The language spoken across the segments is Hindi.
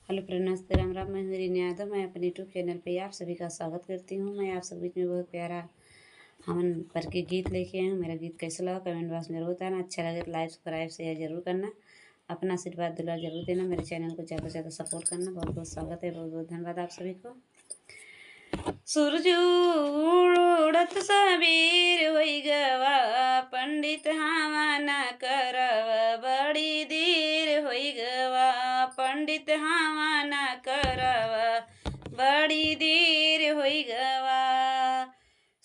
हेलो फ्रेंड, नमस्ते, राम राम। मैं हूँ रीना यादव। मैं अपने यूट्यूब चैनल पे आप सभी का स्वागत करती हूँ। मैं आप सभी बीच में बहुत प्यारा हवन पर के गीत लेके आई हूँ। मेरा गीत कैसा लगा कमेंट बॉक्स में जरूर बताना। अच्छा लगे तो लाइक सब्सक्राइब शेयर जरूर करना। अपना आशीर्वाद दुलार जरूर देना। मेरे चैनल को ज़्यादा से ज़्यादा सपोर्ट करना। बहुत बहुत स्वागत है, बहुत बहुत धन्यवाद आप सभी को। सूरज उड़त सबेर होई गवा, पंडित हवा न करव, बड़ी देर होई गवा, पंडित हवा न करव, बड़ी देर होई गवा।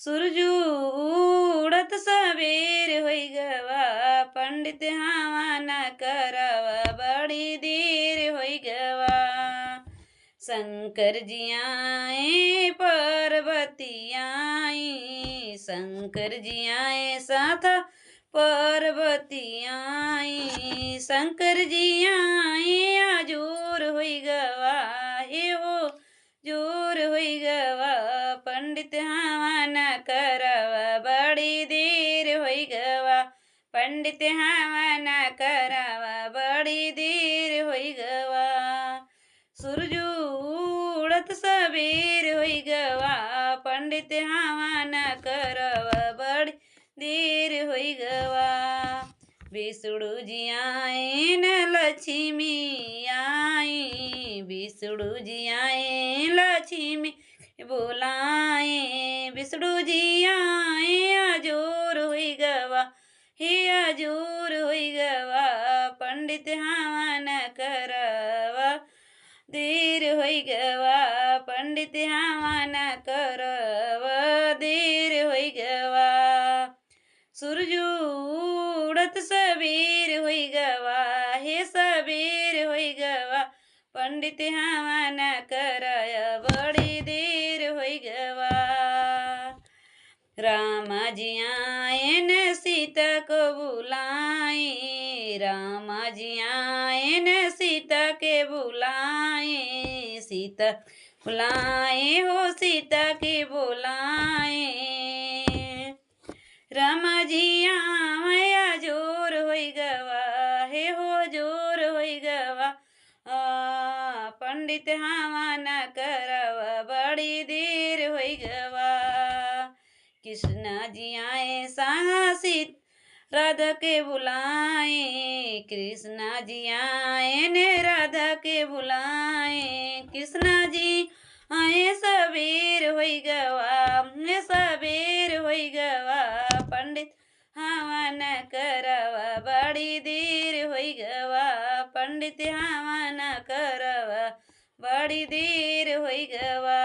सूरज उड़त सबेर होई गवा, पंडित हवा न करव, बड़ी देर होई गवा। शंकर जी आए पार्वती आई, शंकर जी आए साथ पार्वती आई, शंकर जी आए जोर होई गवा, हे हो जोर होई गवा, पंडित हवा न करवा, बड़ी देर होई गवा, पंडित हवा न करवा, बड़ी देर होई गवा। सूरज उड़त सबेर होई गवा, पंडित हवा न करवा, बड़ी देर होई गवा। विष्णु जी आए न लक्ष्मी आई, विष्णु जी आए लक्ष्मी बुलाए, विष्णु जी आए जोर होई गवा, हे जोर होई गवा, पंडित हवा न करवा, देर होई गवा, पंडित हवा न करव, देर होई गवा। सूरज उड़त सबेर होई गवा, हे सबेर होई गवा, पंडित हवा न करय, बड़ी देर होई गवा। राम जी आए न सीता को बुलाए, राम जी आए न सीता के बुलाए, सीता बुलाए हो सीता के बुलाए, राम जी आया जोर होई गवा, हे हो जोर होई गवा, पंडित हवा न करवा, बड़ी देर होई गवा। कृष्णा जी आए साहसित राधा के बुलाए, कृष्णा जी आए ने राधा के बुलाए, कृष्णा जी आए सबेर होई गवा, सबेर होई गवा, पंडित हवा न करवा, बड़ी देर होई गवा, पंडित हवा न करवा, बड़ी देर होई गवा।